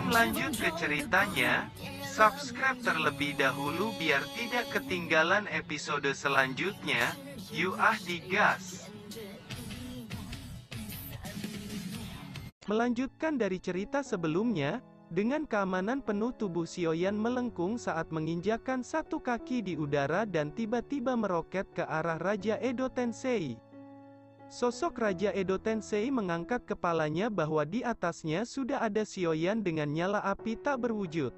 Sebelum lanjut ke ceritanya, subscribe terlebih dahulu biar tidak ketinggalan episode selanjutnya. Yuk digas! Melanjutkan dari cerita sebelumnya, dengan keamanan penuh tubuh Xiaoyan melengkung saat menginjakkan satu kaki di udara dan tiba-tiba meroket ke arah Raja Edo Tensei. Sosok Raja Edo Tensei mengangkat kepalanya bahwa di atasnya sudah ada Xiaoyan dengan nyala api tak berwujud.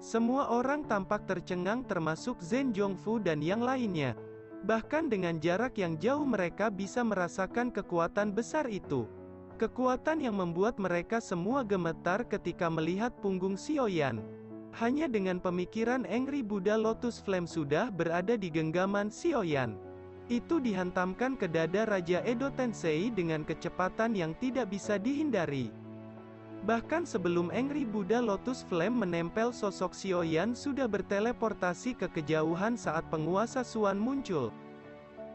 Semua orang tampak tercengang termasuk Zhen Zhongfu dan yang lainnya. Bahkan dengan jarak yang jauh mereka bisa merasakan kekuatan besar itu. Kekuatan yang membuat mereka semua gemetar ketika melihat punggung Xiaoyan. Hanya dengan pemikiran Angry Buddha Lotus Flame sudah berada di genggaman Xiaoyan. Itu dihantamkan ke dada Raja Edo Tensei dengan kecepatan yang tidak bisa dihindari. Bahkan sebelum Angry Buddha Lotus Flame menempel sosok Xiaoyan sudah berteleportasi ke kejauhan saat penguasa Suan muncul.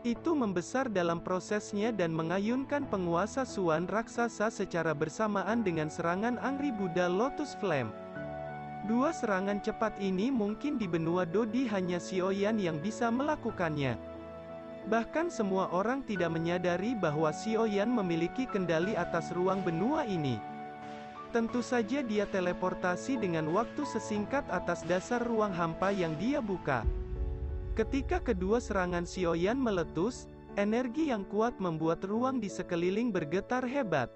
Itu membesar dalam prosesnya dan mengayunkan penguasa Suan raksasa secara bersamaan dengan serangan Angry Buddha Lotus Flame. Dua serangan cepat ini mungkin di benua Dodi hanya Xiaoyan yang bisa melakukannya. Bahkan semua orang tidak menyadari bahwa Xiaoyan memiliki kendali atas ruang benua ini. Tentu saja dia teleportasi dengan waktu sesingkat atas dasar ruang hampa yang dia buka. Ketika kedua serangan Xiaoyan meletus, energi yang kuat membuat ruang di sekeliling bergetar hebat.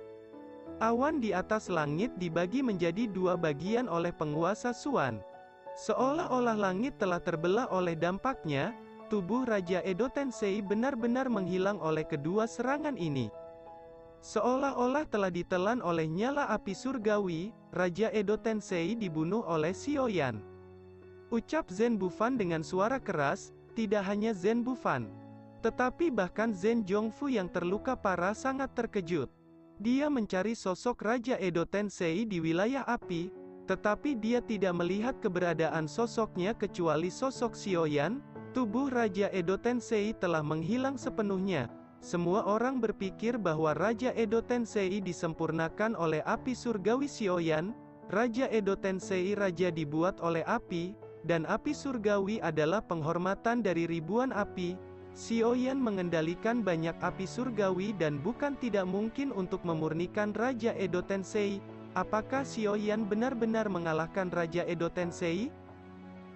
Awan di atas langit dibagi menjadi dua bagian oleh penguasa Suan. Seolah-olah langit telah terbelah oleh dampaknya, tubuh Raja Edo Tensei benar-benar menghilang oleh kedua serangan ini. Seolah-olah telah ditelan oleh nyala api surgawi, Raja Edo Tensei dibunuh oleh Xiaoyan. Ucap Zhen Bufan dengan suara keras, tidak hanya Zhen Bufan, tetapi bahkan Zhen Zhongfu yang terluka parah sangat terkejut. Dia mencari sosok Raja Edo Tensei di wilayah api, tetapi dia tidak melihat keberadaan sosoknya kecuali sosok Xiaoyan. Tubuh Raja Edo Tensei telah menghilang sepenuhnya. Semua orang berpikir bahwa Raja Edo Tensei disempurnakan oleh api surgawi Xiaoyan. Raja Edo Tensei raja dibuat oleh api, dan api surgawi adalah penghormatan dari ribuan api. Xiaoyan mengendalikan banyak api surgawi dan bukan tidak mungkin untuk memurnikan Raja Edo Tensei. Apakah Xiaoyan benar-benar mengalahkan Raja Edo Tensei?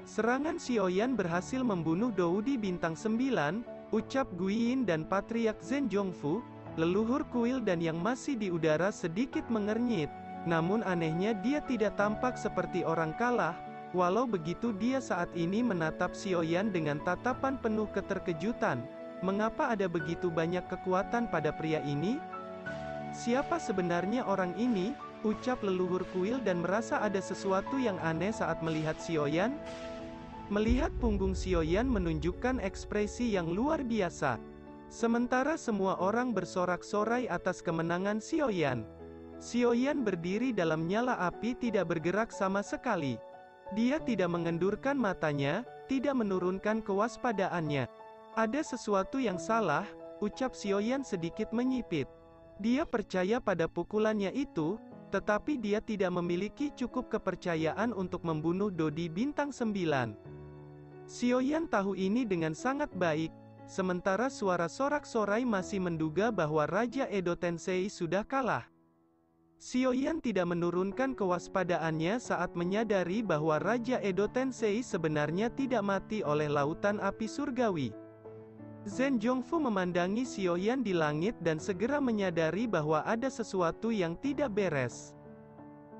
Serangan Xiaoyan berhasil membunuh Doudi Bintang 9, ucap Guiyin dan Patriark Zhen Zhongfu. Leluhur kuil dan yang masih di udara sedikit mengernyit. Namun anehnya dia tidak tampak seperti orang kalah. Walau begitu dia saat ini menatap Xiaoyan dengan tatapan penuh keterkejutan. Mengapa ada begitu banyak kekuatan pada pria ini? Siapa sebenarnya orang ini? Ucap leluhur kuil dan merasa ada sesuatu yang aneh saat melihat Xiaoyan. Melihat punggung Xiaoyan menunjukkan ekspresi yang luar biasa. Sementara semua orang bersorak-sorai atas kemenangan Xiaoyan. Xiaoyan berdiri dalam nyala api tidak bergerak sama sekali. Dia tidak mengendurkan matanya, tidak menurunkan kewaspadaannya. Ada sesuatu yang salah, ucap Xiaoyan sedikit menyipit. Dia percaya pada pukulannya itu, tetapi dia tidak memiliki cukup kepercayaan untuk membunuh Dodi Bintang 9. Xiaoyan tahu ini dengan sangat baik, sementara suara sorak-sorai masih menduga bahwa Raja Edo Tensei sudah kalah. Xiaoyan tidak menurunkan kewaspadaannya saat menyadari bahwa Raja Edo Tensei sebenarnya tidak mati oleh lautan api surgawi. Zhen Zhongfu memandangi Xiaoyan di langit dan segera menyadari bahwa ada sesuatu yang tidak beres.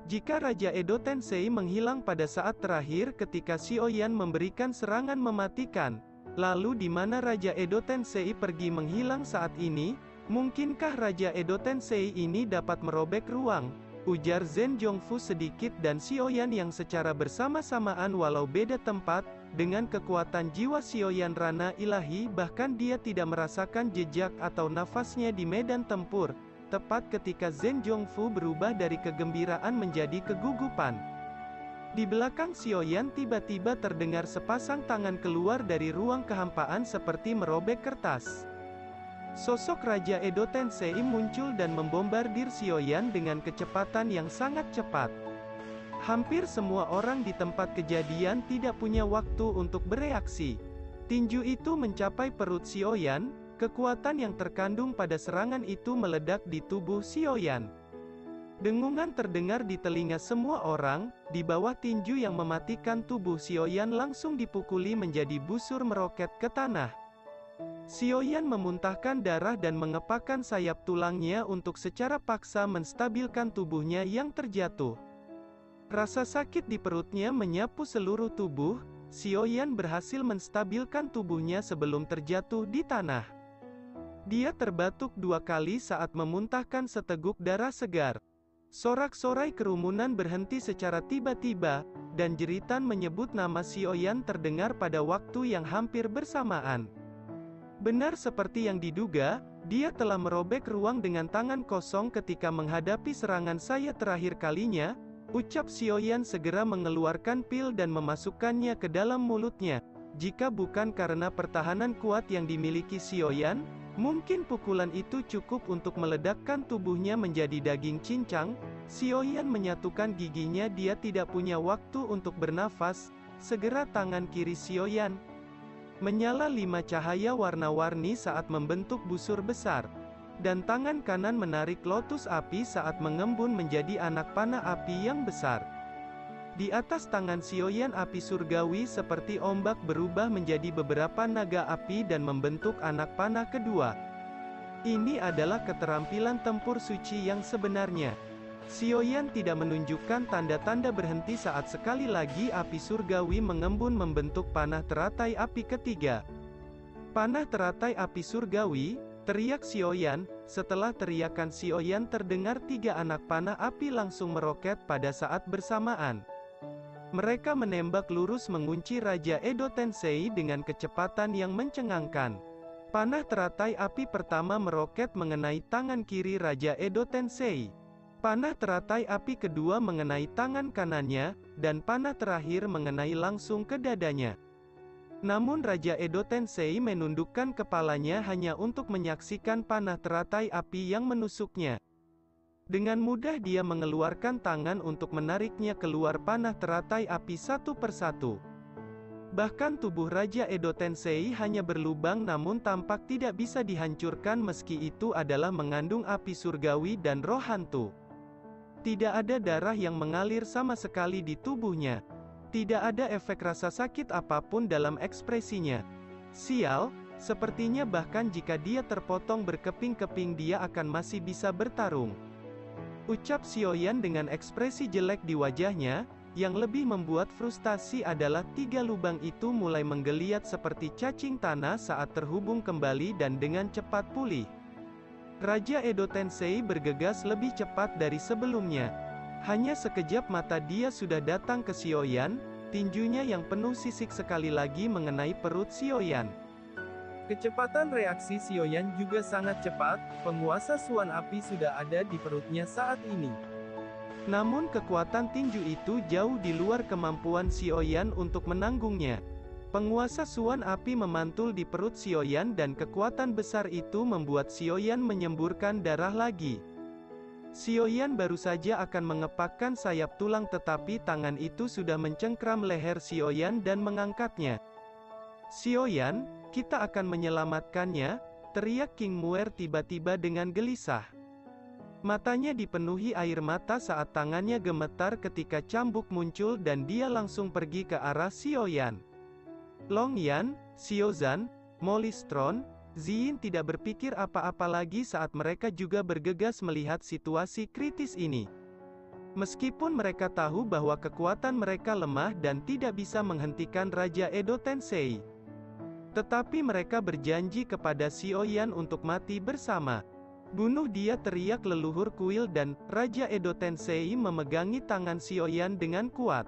Jika Raja Edo Tensei menghilang pada saat terakhir ketika Xiaoyan memberikan serangan mematikan, lalu di mana Raja Edo Tensei pergi menghilang saat ini? Mungkinkah Raja Edo Tensei ini dapat merobek ruang? Ujar Zhen Zhongfu sedikit dan Xiaoyan yang secara bersama-samaan walau beda tempat, dengan kekuatan jiwa Xiaoyan rana ilahi bahkan dia tidak merasakan jejak atau nafasnya di medan tempur. Tepat ketika Zhen Zhongfu berubah dari kegembiraan menjadi kegugupan. Di belakang Xiaoyan tiba-tiba terdengar sepasang tangan keluar dari ruang kehampaan seperti merobek kertas. Sosok Raja Edo Tensei muncul dan membombardir Xiaoyan dengan kecepatan yang sangat cepat. Hampir semua orang di tempat kejadian tidak punya waktu untuk bereaksi. Tinju itu mencapai perut Xiaoyan, kekuatan yang terkandung pada serangan itu meledak di tubuh Xiaoyan. Dengungan terdengar di telinga semua orang, di bawah tinju yang mematikan tubuh Xiaoyan langsung dipukuli menjadi busur meroket ke tanah. Xiaoyan memuntahkan darah dan mengepakkan sayap tulangnya untuk secara paksa menstabilkan tubuhnya yang terjatuh. Rasa sakit di perutnya menyapu seluruh tubuh, Xiaoyan berhasil menstabilkan tubuhnya sebelum terjatuh di tanah. Dia terbatuk 2 kali saat memuntahkan seteguk darah segar. Sorak-sorai kerumunan berhenti secara tiba-tiba, dan jeritan menyebut nama Xiaoyan terdengar pada waktu yang hampir bersamaan. Benar seperti yang diduga, dia telah merobek ruang dengan tangan kosong ketika menghadapi serangan saya terakhir kalinya. Ucap Xiaoyan segera mengeluarkan pil dan memasukkannya ke dalam mulutnya. Jika bukan karena pertahanan kuat yang dimiliki Xiaoyan, mungkin pukulan itu cukup untuk meledakkan tubuhnya menjadi daging cincang. Xiaoyan menyatukan giginya, dia tidak punya waktu untuk bernafas. Segera tangan kiri Xiaoyan menyala 5 cahaya warna-warni saat membentuk busur besar. Dan tangan kanan menarik lotus api saat mengembun menjadi anak panah api yang besar. Di atas tangan Xiaoyan api surgawi seperti ombak berubah menjadi beberapa naga api dan membentuk anak panah kedua. Ini adalah keterampilan tempur suci yang sebenarnya. Xiaoyan tidak menunjukkan tanda-tanda berhenti saat sekali lagi api surgawi mengembun membentuk panah teratai api ketiga. Panah teratai api surgawi, teriak Xiaoyan. Setelah teriakan Xiaoyan terdengar 3 anak panah api langsung meroket pada saat bersamaan. Mereka menembak lurus mengunci Raja Edo Tensei dengan kecepatan yang mencengangkan. Panah teratai api pertama meroket mengenai tangan kiri Raja Edo Tensei. Panah teratai api kedua mengenai tangan kanannya, dan panah terakhir mengenai langsung ke dadanya. Namun Raja Edo Tensei menundukkan kepalanya hanya untuk menyaksikan panah teratai api yang menusuknya. Dengan mudah dia mengeluarkan tangan untuk menariknya keluar panah teratai api satu persatu. Bahkan tubuh Raja Edo Tensei hanya berlubang namun tampak tidak bisa dihancurkan meski itu adalah mengandung api surgawi dan roh hantu. Tidak ada darah yang mengalir sama sekali di tubuhnya. Tidak ada efek rasa sakit apapun dalam ekspresinya. Sial, sepertinya bahkan jika dia terpotong berkeping-keping dia akan masih bisa bertarung. Ucap Xiaoyan dengan ekspresi jelek di wajahnya. Yang lebih membuat frustasi adalah 3 lubang itu mulai menggeliat seperti cacing tanah saat terhubung kembali dan dengan cepat pulih. Raja Edo Tensei bergegas lebih cepat dari sebelumnya. Hanya sekejap mata dia sudah datang ke Xiaoyan, tinjunya yang penuh sisik sekali lagi mengenai perut Xiaoyan. Kecepatan reaksi Xiaoyan juga sangat cepat, penguasa Suan Api sudah ada di perutnya saat ini. Namun kekuatan tinju itu jauh di luar kemampuan Xiaoyan untuk menanggungnya. Penguasa Suan Api memantul di perut Xiaoyan dan kekuatan besar itu membuat Xiaoyan menyemburkan darah lagi. Xiaoyan baru saja akan mengepakkan sayap tulang tetapi tangan itu sudah mencengkram leher Xiaoyan dan mengangkatnya. "Xiaoyan, kita akan menyelamatkannya," teriak King Muer tiba-tiba dengan gelisah. Matanya dipenuhi air mata saat tangannya gemetar ketika cambuk muncul dan dia langsung pergi ke arah Xiaoyan. Long Yan, Xiaozan, Molistron, Ziyin tidak berpikir apa-apa lagi saat mereka juga bergegas melihat situasi kritis ini. Meskipun mereka tahu bahwa kekuatan mereka lemah dan tidak bisa menghentikan Raja Edo Tensei, tetapi mereka berjanji kepada Xiaoyan untuk mati bersama. "Bunuh dia!" teriak leluhur kuil dan Raja Edo Tensei memegangi tangan Xiaoyan dengan kuat.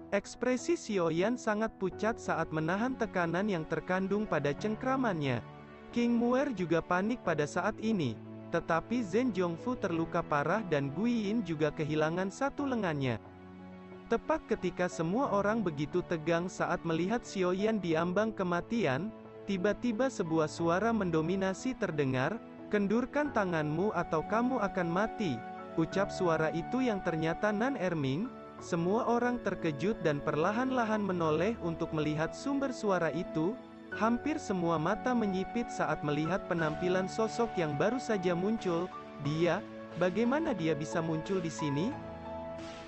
Ekspresi Xiaoyan sangat pucat saat menahan tekanan yang terkandung pada cengkramannya. King Muer juga panik pada saat ini, tetapi Zhen Zhongfu terluka parah dan Guiyin juga kehilangan satu lengannya. Tepat ketika semua orang begitu tegang saat melihat Xiaoyan diambang kematian, tiba-tiba sebuah suara mendominasi terdengar, "Kendurkan tanganmu atau kamu akan mati." Ucap suara itu yang ternyata Nan Erming, Semua orang terkejut dan perlahan-lahan menoleh untuk melihat sumber suara itu. Hampir semua mata menyipit saat melihat penampilan sosok yang baru saja muncul. Dia, bagaimana dia bisa muncul di sini?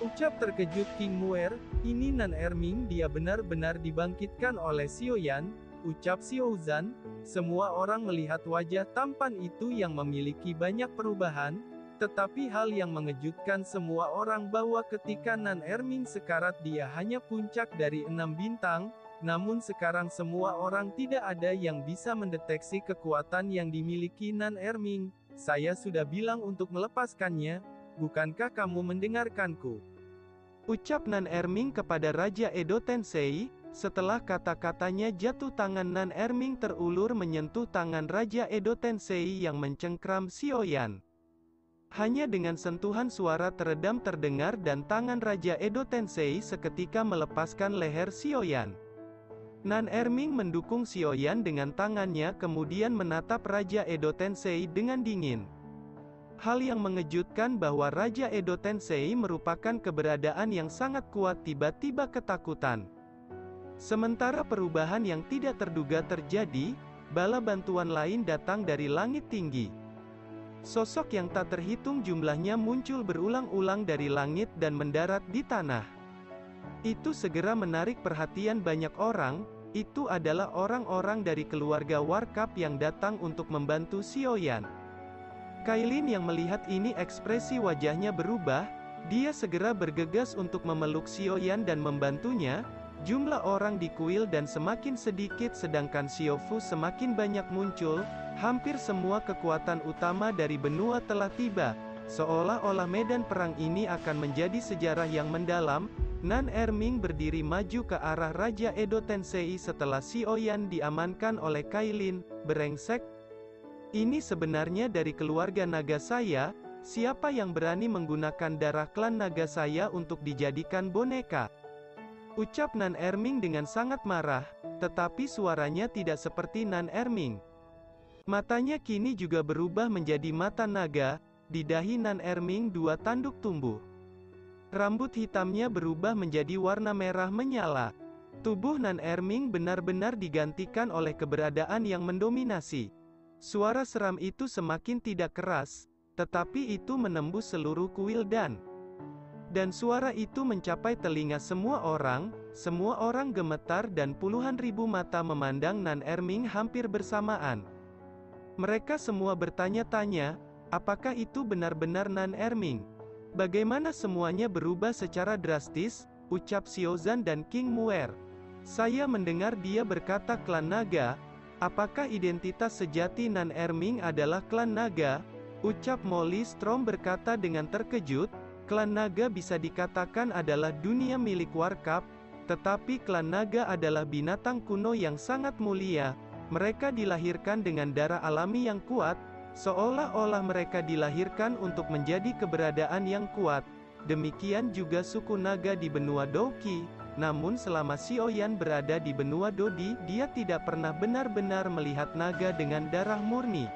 Ucap terkejut King Muer, ini Nan Erming, dia benar-benar dibangkitkan oleh Xiaoyan, ucap Xiaozan. Semua orang melihat wajah tampan itu yang memiliki banyak perubahan, tetapi hal yang mengejutkan semua orang bahwa ketika Nan Erming sekarat dia hanya puncak dari 6 bintang, namun sekarang semua orang tidak ada yang bisa mendeteksi kekuatan yang dimiliki Nan Erming. Saya sudah bilang untuk melepaskannya, bukankah kamu mendengarkanku? Ucap Nan Erming kepada Raja Edo Tensei. Setelah kata-katanya jatuh, tangan Nan Erming terulur menyentuh tangan Raja Edo Tensei yang mencengkram Xiaoyan. Hanya dengan sentuhan suara teredam terdengar dan tangan Raja Edo Tensei seketika melepaskan leher Xiaoyan. Nan Erming mendukung Xiaoyan dengan tangannya kemudian menatap Raja Edo Tensei dengan dingin. Hal yang mengejutkan bahwa Raja Edo Tensei merupakan keberadaan yang sangat kuat tiba-tiba ketakutan. Sementara perubahan yang tidak terduga terjadi, bala bantuan lain datang dari langit tinggi. Sosok yang tak terhitung jumlahnya muncul berulang-ulang dari langit dan mendarat di tanah. Itu segera menarik perhatian banyak orang. Itu adalah orang-orang dari keluarga Warkap yang datang untuk membantu Xiaoyan. Kailin yang melihat ini ekspresi wajahnya berubah. Dia segera bergegas untuk memeluk Xiaoyan dan membantunya. Jumlah orang di kuil dan semakin sedikit sedangkan Xiaofu semakin banyak muncul. Hampir semua kekuatan utama dari benua telah tiba. Seolah-olah medan perang ini akan menjadi sejarah yang mendalam. Nan Erming berdiri maju ke arah Raja Edo Tensei setelah Xiaoyan diamankan oleh Kailin. Brengsek. Ini sebenarnya dari keluarga naga saya. Siapa yang berani menggunakan darah klan naga saya untuk dijadikan boneka? Ucap Nan Erming dengan sangat marah, tetapi suaranya tidak seperti Nan Erming. Matanya kini juga berubah menjadi mata naga. Di dahi Nan Erming 2 tanduk tumbuh. Rambut hitamnya berubah menjadi warna merah menyala. Tubuh Nan Erming benar-benar digantikan oleh keberadaan yang mendominasi. Suara seram itu semakin tidak keras, tetapi itu menembus seluruh kuil dan suara itu mencapai telinga semua orang gemetar dan puluhan ribu mata memandang Nan Erming hampir bersamaan. Mereka semua bertanya-tanya, apakah itu benar-benar Nan Erming? Bagaimana semuanya berubah secara drastis, ucap Xiaozan dan King Muer. Saya mendengar dia berkata klan naga. Apakah identitas sejati Nan Erming adalah klan naga? Ucap Molly Strom berkata dengan terkejut, klan naga bisa dikatakan adalah dunia milik Warkap, tetapi klan naga adalah binatang kuno yang sangat mulia. Mereka dilahirkan dengan darah alami yang kuat, seolah-olah mereka dilahirkan untuk menjadi keberadaan yang kuat. Demikian juga suku naga di benua Douqi. Namun selama Xiaoyan berada di benua Dodi, dia tidak pernah benar-benar melihat naga dengan darah murni.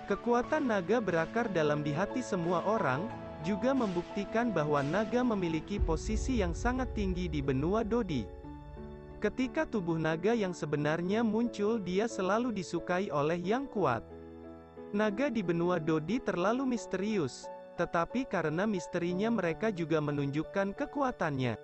Kekuatan naga berakar dalam di hati semua orang, juga membuktikan bahwa naga memiliki posisi yang sangat tinggi di benua Dodi. Ketika tubuh naga yang sebenarnya muncul, dia selalu disukai oleh yang kuat. Naga di benua Dodi terlalu misterius, tetapi karena misterinya mereka juga menunjukkan kekuatannya.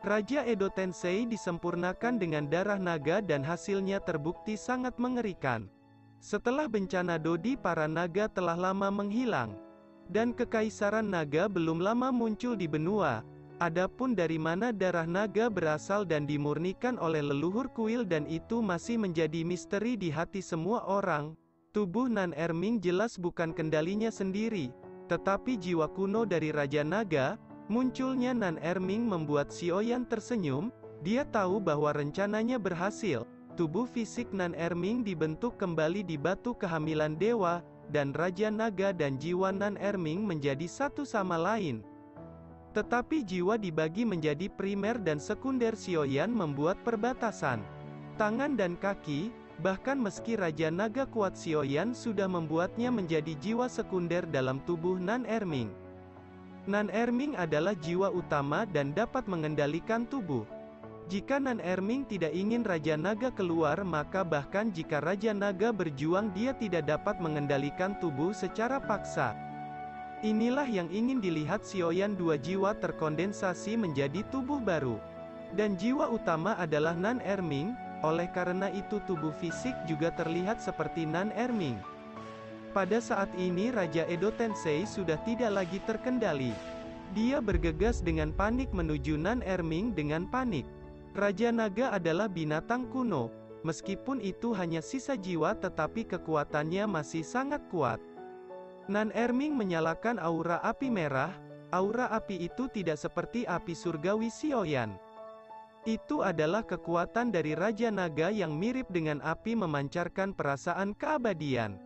Raja Edo Tensei disempurnakan dengan darah naga dan hasilnya terbukti sangat mengerikan. Setelah bencana Dodi, para naga telah lama menghilang. Dan kekaisaran naga belum lama muncul di benua. Adapun dari mana darah naga berasal dan dimurnikan oleh leluhur kuil dan itu masih menjadi misteri di hati semua orang. Tubuh Nan Erming jelas bukan kendalinya sendiri, tetapi jiwa kuno dari Raja Naga. Munculnya Nan Erming membuat Xiaoyan tersenyum. Dia tahu bahwa rencananya berhasil. Tubuh fisik Nan Erming dibentuk kembali di batu kehamilan dewa, dan Raja Naga dan jiwa Nan Erming menjadi satu sama lain. Tetapi jiwa dibagi menjadi primer dan sekunder. Xiaoyan membuat perbatasan tangan dan kaki, bahkan meski Raja Naga kuat, Xiaoyan sudah membuatnya menjadi jiwa sekunder dalam tubuh Nan Erming. Nan Erming adalah jiwa utama dan dapat mengendalikan tubuh. Jika Nan Erming tidak ingin Raja Naga keluar, maka bahkan jika Raja Naga berjuang, dia tidak dapat mengendalikan tubuh secara paksa. Inilah yang ingin dilihat Sioyan, dua jiwa terkondensasi menjadi tubuh baru. Dan jiwa utama adalah Nan Erming, oleh karena itu tubuh fisik juga terlihat seperti Nan Erming. Pada saat ini Raja Edo Tensei sudah tidak lagi terkendali. Dia bergegas dengan panik menuju Nan Erming dengan panik. Raja Naga adalah binatang kuno. Meskipun itu hanya sisa jiwa, tetapi kekuatannya masih sangat kuat. Nan Erming menyalakan aura api merah. Aura api itu tidak seperti api surgawi Sioyan. Itu adalah kekuatan dari Raja Naga yang mirip dengan api, memancarkan perasaan keabadian.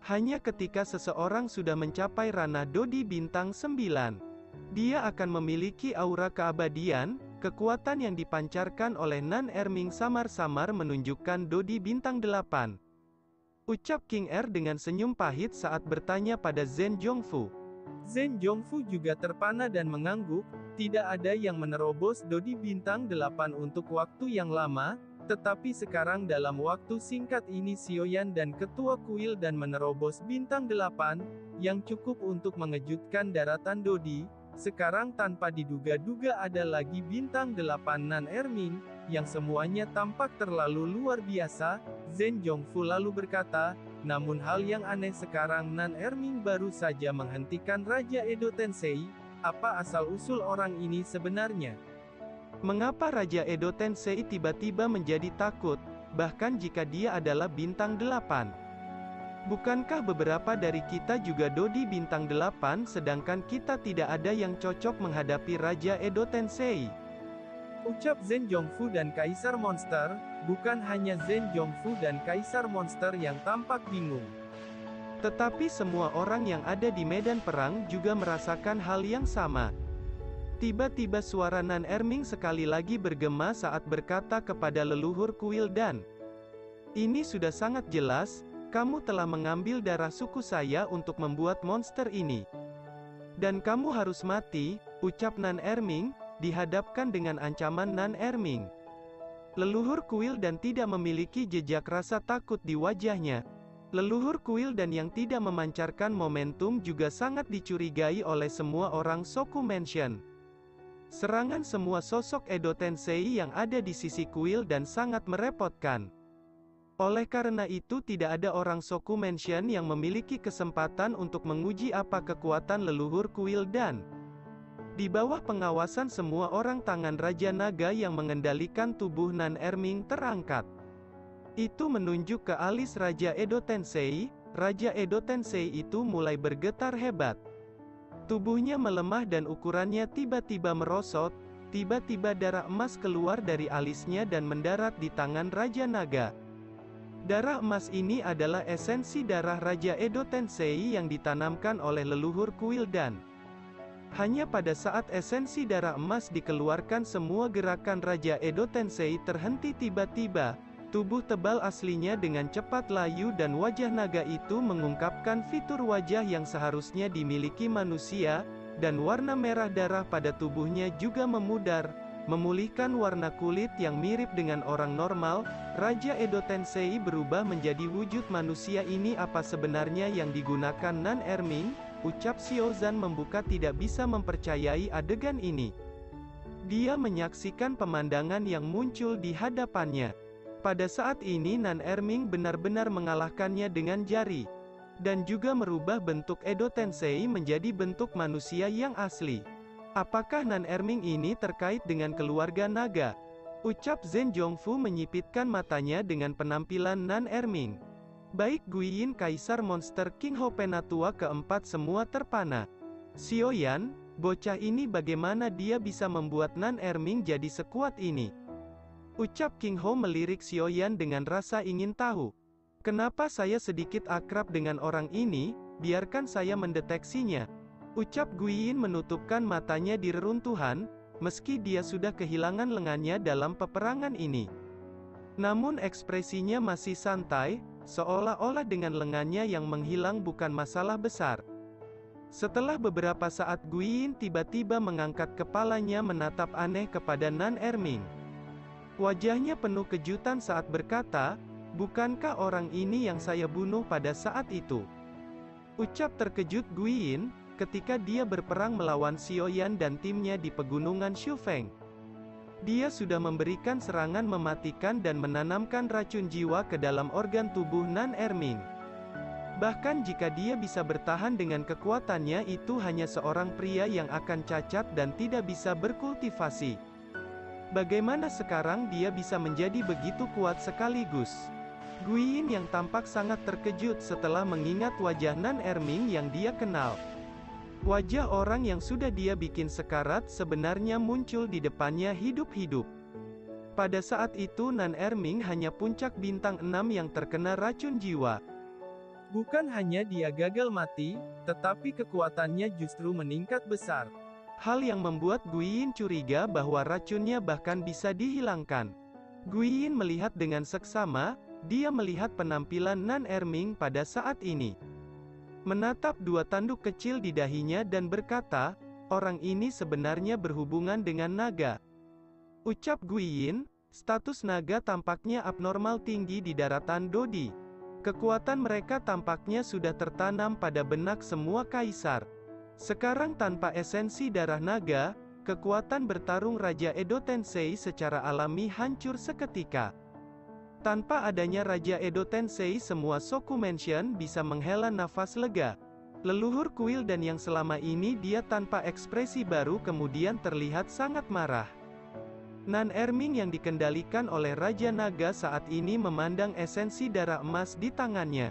Hanya ketika seseorang sudah mencapai ranah Dodi bintang 9, dia akan memiliki aura keabadian. Kekuatan yang dipancarkan oleh Nan Erming samar-samar menunjukkan Dodi bintang 8. Ucap King Er dengan senyum pahit saat bertanya pada Zhen Zhongfu. Zhen Zhongfu juga terpana dan mengangguk. Tidak ada yang menerobos Dodi bintang 8 untuk waktu yang lama, tetapi sekarang dalam waktu singkat ini Sioyan dan Ketua Kuil dan menerobos bintang 8, yang cukup untuk mengejutkan daratan Dodi. Sekarang tanpa diduga-duga ada lagi bintang 8 Nan Erming, yang semuanya tampak terlalu luar biasa. Zhen Zhongfu lalu berkata, namun hal yang aneh sekarang Nan Erming baru saja menghentikan Raja Edo Tensei. Apa asal-usul orang ini sebenarnya? Mengapa Raja Edo Tensei tiba-tiba menjadi takut, bahkan jika dia adalah bintang 8? Bukankah beberapa dari kita juga Dodi bintang 8, sedangkan kita tidak ada yang cocok menghadapi Raja Edo Tensei? Ucap Zhen Zhongfu dan Kaisar Monster. Bukan hanya Zhen Zhongfu dan Kaisar Monster yang tampak bingung, tetapi semua orang yang ada di medan perang juga merasakan hal yang sama. Tiba-tiba suara Nan Erming sekali lagi bergema saat berkata kepada leluhur kuil dan, "Ini sudah sangat jelas, kamu telah mengambil darah suku saya untuk membuat monster ini. Dan kamu harus mati," ucap Nan Erming, dihadapkan dengan ancaman Nan Erming. Leluhur kuil dan tidak memiliki jejak rasa takut di wajahnya. Leluhur kuil dan yang tidak memancarkan momentum juga sangat dicurigai oleh semua orang Soku Mansion. Serangan semua sosok Edo Tensei yang ada di sisi kuil dan sangat merepotkan. Oleh karena itu tidak ada orang Soku Mansion yang memiliki kesempatan untuk menguji apa kekuatan leluhur kuil dan di bawah pengawasan semua orang, tangan Raja Naga yang mengendalikan tubuh Nan Erming terangkat. Itu menunjuk ke alis Raja Edo Tensei. Raja Edo Tensei itu mulai bergetar hebat. Tubuhnya melemah dan ukurannya tiba-tiba merosot. Tiba-tiba darah emas keluar dari alisnya dan mendarat di tangan Raja Naga. Darah emas ini adalah esensi darah Raja Edo Tensei yang ditanamkan oleh leluhur kuil dan hanya pada saat esensi darah emas dikeluarkan semua gerakan Raja Edo Tensei terhenti tiba-tiba. Tubuh tebal aslinya dengan cepat layu dan wajah naga itu mengungkapkan fitur wajah yang seharusnya dimiliki manusia, dan warna merah darah pada tubuhnya juga memudar, memulihkan warna kulit yang mirip dengan orang normal. Raja Edo Tensei berubah menjadi wujud manusia. Ini apa sebenarnya yang digunakan Nan Erming? Ucap Xiaozan membuka tidak bisa mempercayai adegan ini. Dia menyaksikan pemandangan yang muncul di hadapannya. Pada saat ini Nan Erming benar-benar mengalahkannya dengan jari. Dan juga merubah bentuk Edo Tensei menjadi bentuk manusia yang asli. Apakah Nan Erming ini terkait dengan keluarga naga? Ucap Zhen Zhongfu menyipitkan matanya dengan penampilan Nan Erming. Baik Guiyin Kaisar Monster King Ho Penatua keempat semua terpana. Sioyan, bocah ini bagaimana dia bisa membuat Nan Erming jadi sekuat ini? Ucap King Ho melirik Sioyan dengan rasa ingin tahu. Kenapa saya sedikit akrab dengan orang ini, biarkan saya mendeteksinya. Ucap Guiyin menutupkan matanya di reruntuhan, meski dia sudah kehilangan lengannya dalam peperangan ini. Namun ekspresinya masih santai, seolah-olah dengan lengannya yang menghilang bukan masalah besar. Setelah beberapa saat Guiyin tiba-tiba mengangkat kepalanya menatap aneh kepada Nan Erming. Wajahnya penuh kejutan saat berkata, "Bukankah orang ini yang saya bunuh pada saat itu?" Ucap terkejut Guiyin, ketika dia berperang melawan Xiaoyan dan timnya di pegunungan Shufeng. Dia sudah memberikan serangan mematikan dan menanamkan racun jiwa ke dalam organ tubuh Nan Erming. Bahkan jika dia bisa bertahan dengan kekuatannya, itu hanya seorang pria yang akan cacat dan tidak bisa berkultivasi. Bagaimana sekarang dia bisa menjadi begitu kuat sekaligus? Guiyin yang tampak sangat terkejut setelah mengingat wajah Nan Erming yang dia kenal. Wajah orang yang sudah dia bikin sekarat sebenarnya muncul di depannya hidup-hidup. Pada saat itu Nan Erming hanya puncak bintang 6 yang terkena racun jiwa. Bukan hanya dia gagal mati, tetapi kekuatannya justru meningkat besar. Hal yang membuat Guiyin curiga bahwa racunnya bahkan bisa dihilangkan. Guiyin melihat dengan seksama, dia melihat penampilan Nan Erming pada saat ini. Menatap dua tanduk kecil di dahinya dan berkata, "Orang ini sebenarnya berhubungan dengan naga." Ucap Guiyin, status naga tampaknya abnormal tinggi di daratan Dodi. Kekuatan mereka tampaknya sudah tertanam pada benak semua kaisar. Sekarang tanpa esensi darah naga, kekuatan bertarung Raja Edo Tensei secara alami hancur seketika. Tanpa adanya Raja Edo Tensei, semua Shokumension bisa menghela nafas lega. Leluhur kuil dan yang selama ini dia tanpa ekspresi baru kemudian terlihat sangat marah. Nan Erming yang dikendalikan oleh Raja Naga saat ini memandang esensi darah emas di tangannya.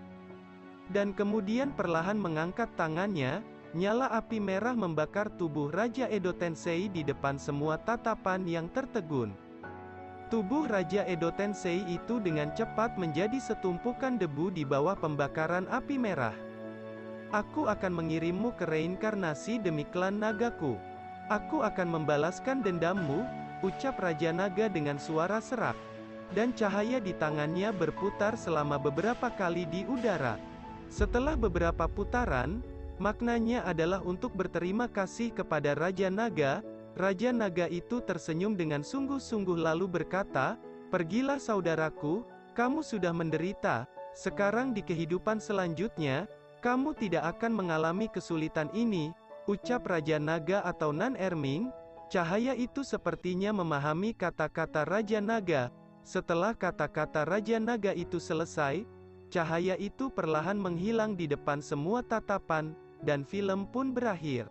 Dan kemudian perlahan mengangkat tangannya, nyala api merah membakar tubuh Raja Edo Tensei di depan semua tatapan yang tertegun. Tubuh Raja Edo Tensei itu dengan cepat menjadi setumpukan debu di bawah pembakaran api merah. "Aku akan mengirimmu ke reinkarnasi demi klan nagaku. Aku akan membalaskan dendammu," ucap Raja Naga dengan suara serak. Dan cahaya di tangannya berputar selama beberapa kali di udara. Setelah beberapa putaran, maknanya adalah untuk berterima kasih kepada Raja Naga. Raja Naga itu tersenyum dengan sungguh-sungguh lalu berkata, "Pergilah saudaraku, kamu sudah menderita. Sekarang di kehidupan selanjutnya, kamu tidak akan mengalami kesulitan ini," ucap Raja Naga atau Nan Erming. Cahaya itu sepertinya memahami kata-kata Raja Naga. Setelah kata-kata Raja Naga itu selesai, cahaya itu perlahan menghilang di depan semua tatapan, dan film pun berakhir.